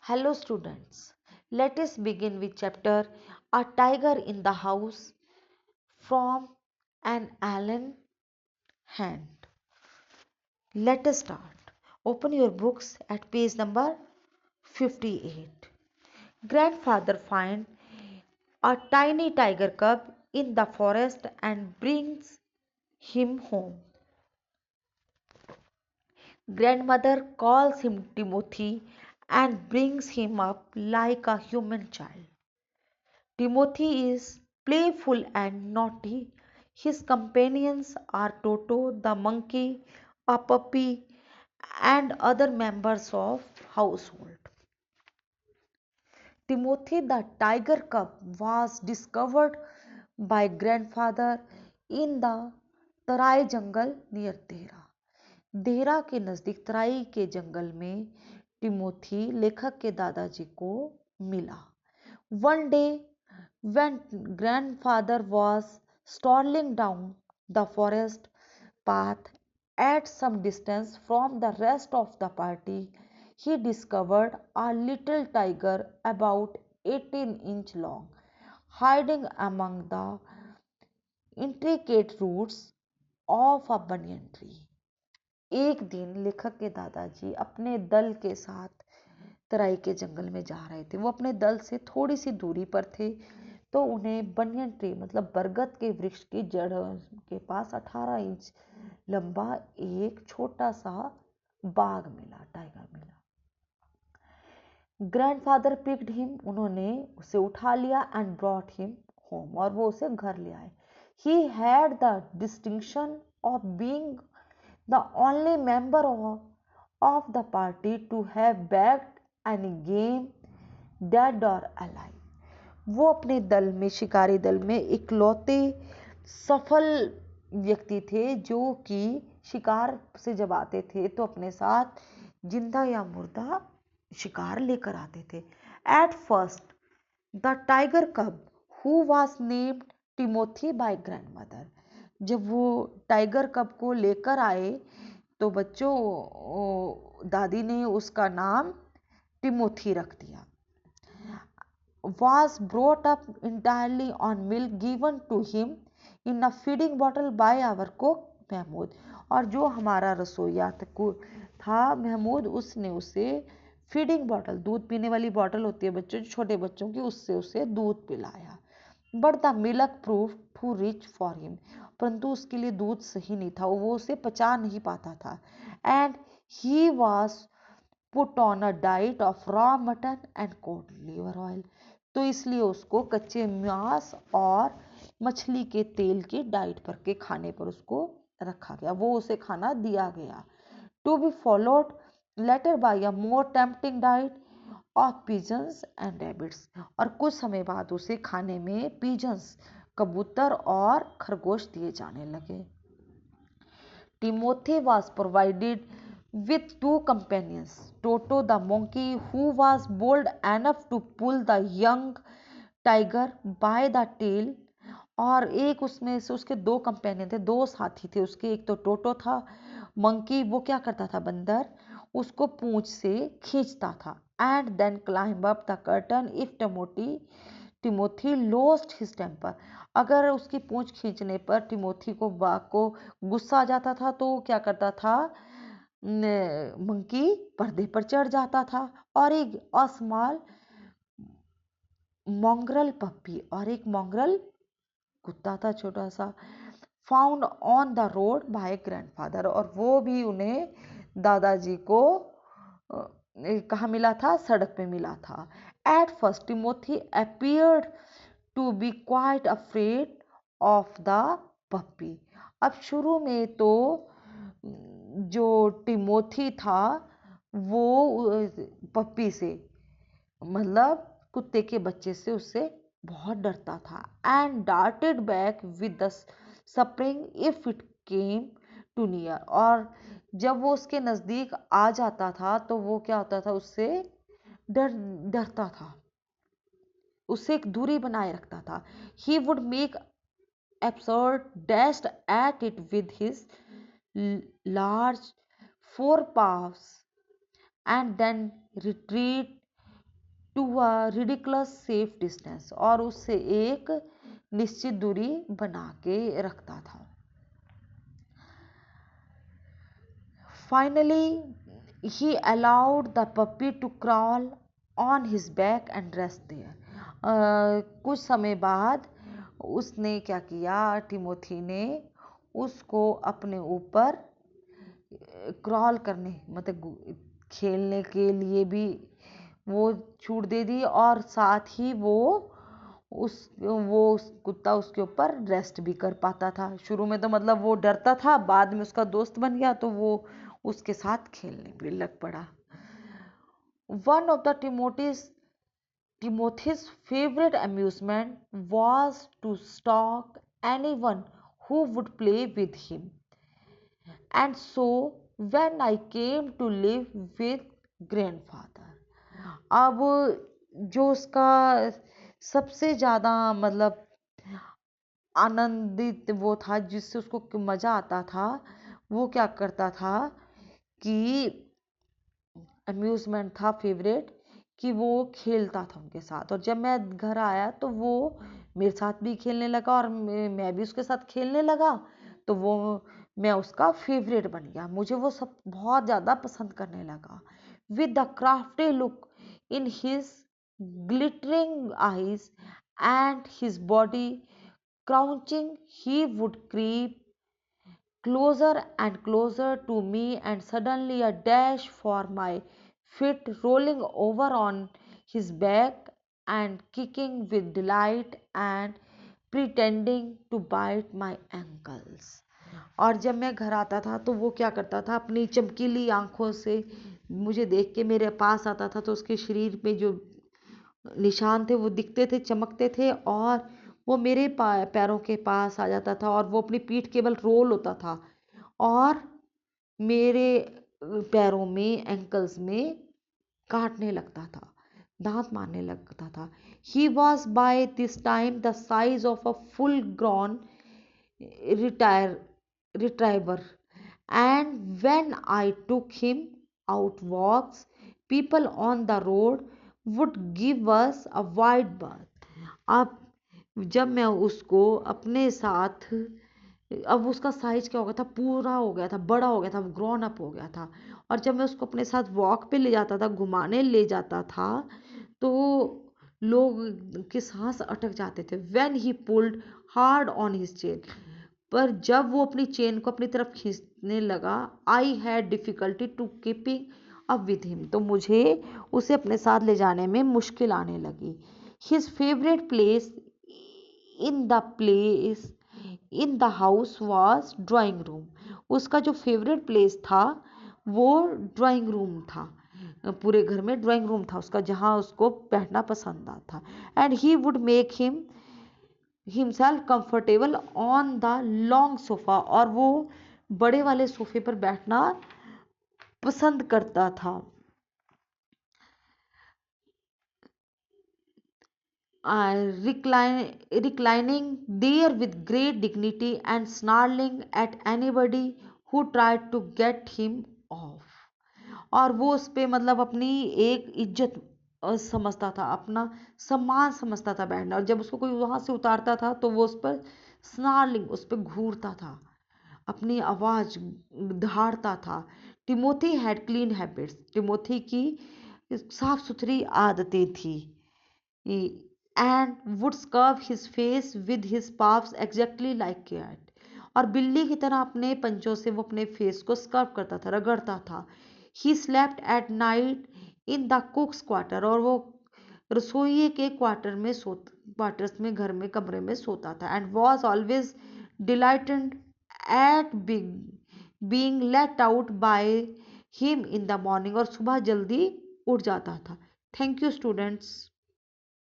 Hello, students. Let us begin with chapter A Tiger in the House from an Allen Hand. Let us start. Open your books at page number 58. Grandfather finds a tiny tiger cub in the forest and brings him home. Grandmother calls him Timothy and brings him up like a human child. Timothy is playful and naughty. His companions are Toto the monkey, a puppy, and other members of household. Timothy the tiger cub was discovered by grandfather in the Terai jungle near Dehra. Dehra के नज़दीक तराई के जंगल में Timothy लेखक के दादाजी को मिला। One day, when grandfather was strolling down the forest path at some distance from the rest of the party, he discovered a little tiger about 18-inch long, hiding among the intricate roots of a banyan tree. एक दिन लेखक के दादाजी अपने दल के साथ तराई के जंगल में जा रहे थे। वो अपने दल से थोड़ी सी दूरी पर थे तो उन्हें बनियन ट्री मतलब बरगद के वृक्ष की जड़ के पास 18 इंच लंबा एक छोटा सा बाघ मिला, टाइगर मिला। ग्रैंडफादर पिक्ड हिम, उन्होंने उसे उठा लिया एंड ब्रॉट हिम होम, और वो उसे घर ले आए। He had the distinction of being the only member of the party to have bagged any game, dead or alive. वो अपने दल में, शिकारी दल में इकलौते सफल व्यक्ति थे जो कि शिकार से जब आते थे तो अपने साथ जिंदा या मुर्दा शिकार लेकर आते थे। At first the tiger cub who was named Timothy by grandmother, जब वो टाइगर कब को लेकर आए तो बच्चों दादी ने उसका नाम टिमोथी रख दिया। was brought up entirely on milk given to him in a feeding bottle by our cook Mahmood, और जो हमारा रसोईया था महमूद, उसने उसे फीडिंग बॉटल, दूध पीने वाली बॉटल होती है बच्चों, छोटे बच्चों की, उससे उसे दूध पिलाया। But the milk prove too rich for him, परंतु उसके लिए दूध सही नहीं था, वो उसे पचा नहीं पाता था। And he was put on a diet of raw mutton and cod liver oil, तो इसलिए उसको कच्चे मांस और मछली के तेल की डाइट पर के खाने पर उसको रखा गया, वो उसे खाना दिया गया। To be followed later by a more tempting diet of pigeons and rabbits, और कुछ समय बाद उसे खाने में पिजन्स, कबूतर और खरगोश दिए जाने लगे। Timothy was provided with two companions, Toto the monkey who was bold enough to pull the young tiger by the tail, और एक उसमें से उसके दो कंपेनियन थे, दो साथी थे उसके, एक तो टोटो था मंकी, वो क्या करता था बंदर, उसको पूंछ से खींचता था। And then climb up the curtain if Timothy lost his temper, अगर उसकी पूंछ खींचने पर टिमोथी को बाघ को गुस्सा आ जाता था तो क्या करता था, मंकी पर्दे पर चढ़ जाता था। और एक असमाल मोंग्रल पप्पी, और एक मोंग्रल कुत्ता था छोटा सा, found on the road by grandfather, और वो भी उन्हें दादाजी को कहाँ मिला था, सड़क पे मिला था। At first Timothy appeared to be quite afraid of the puppy, अब शुरू में तो जो टिमोथी था वो पप्पी से मतलब कुत्ते के बच्चे से उससे बहुत डरता था। And darted back with the spring if it came too near, और जब वो उसके नज़दीक आ जाता था तो वो क्या होता था, उससे डरता था, उससे एक दूरी बनाए रखता था। He would make absurd dashed at it with his large forepaws and then retreat to a ridiculous safe distance, और उससे एक निश्चित दूरी बना के रखता था। Finally he allowed the puppy to crawl on his back and rest there. कुछ समय बाद उसने क्या किया, टिमोथी ने उसको अपने ऊपर क्रॉल करने मतलब खेलने के लिए भी वो छूट दे दी, और साथ ही वो कुत्ता उसके ऊपर रेस्ट भी कर पाता था। शुरू में तो मतलब वो डरता था, बाद में उसका दोस्त बन गया तो वो उसके साथ खेलने भी लग पड़ा। One of the Timothy's favorite amusement was to stalk anyone who would play with him. And so when I came to live with grandfather, अब जो उसका सबसे ज़्यादा मतलब आनंदित वो था, जिससे उसको मज़ा आता था, वो क्या करता था कि अम्यूज़मेंट था फेवरेट, कि वो खेलता था उनके साथ। और जब मैं घर आया तो वो मेरे साथ भी खेलने लगा और मैं भी उसके साथ खेलने लगा, तो वो मैं उसका फेवरेट बन गया। मुझे वो सब बहुत ज़्यादा पसंद करने लगा। With the crafty look in his glittering eyes and his body crouching, he would creep closer and closer to me, and suddenly a dash for my feet, rolling over on his back and kicking with delight and pretending to bite my ankles. और जब मैं घर आता था तो वो क्या करता था, अपनी चमकीली आंखों से मुझे देख के मेरे पास आता था, तो उसके शरीर पे जो निशान थे वो दिखते थे, चमकते थे, और वो मेरे पैरों के पास आ जाता था, और वो अपनी पीठ केवल रोल होता था और मेरे पैरों में, एंकल्स में काटने लगता था, दांत मारने लगता था। He was by this time the size of a full grown retriever, and when I took him out walks, people on the road would give us a wide berth. अब जब मैं उसको अपने साथ, अब उसका साइज क्या हो गया था, पूरा हो गया था, बड़ा हो गया था, ग्रोन अप हो गया था, और जब मैं उसको अपने साथ वॉक पे ले जाता था, घुमाने ले जाता था, तो लोग के सांस अटक जाते थे। When he pulled hard on his chain, पर जब वो अपनी चेन को अपनी तरफ खींचने लगा, I had difficulty to keeping up with him, तो मुझे उसे अपने साथ ले जाने में मुश्किल आने लगी। His favourite place in the house was drawing room, उसका जो फेवरेट प्लेस था वो ड्राइंग रूम था। पूरे घर में ड्राइंग रूम था उसका, जहाँ उसको बैठना पसंद आता था। And he would make himself comfortable on the long sofa, और वो बड़े वाले सोफे पर बैठना पसंद करता था। Reclining there with great dignity and snarling at anybody who tried to get him off, और वो उस पे मतलब अपनी एक इज्जत समझता था, अपना सम्मान समझता था बैठना, और जब उसको कोई वहां से उतारता था तो वो उस पर स्नार्लिंग, उस पर घूरता था, अपनी आवाज दहाड़ता था। Timothy had clean habits, Timothy की साफ सुथरी आदतें थी, and would scrub his face with his paws exactly like cat, और बिल्ली की तरह अपने पंचों से वो अपने फेस को स्कर्व करता था, रगड़ता था। He slept at night in the कुक्स quarter, और वो रसोई के क्वार्टर्स में, घर में, कमरे में सोता था। And was always dilated eight being let out by him in the morning, और सुबह जल्दी उठ जाता था। Thank you students.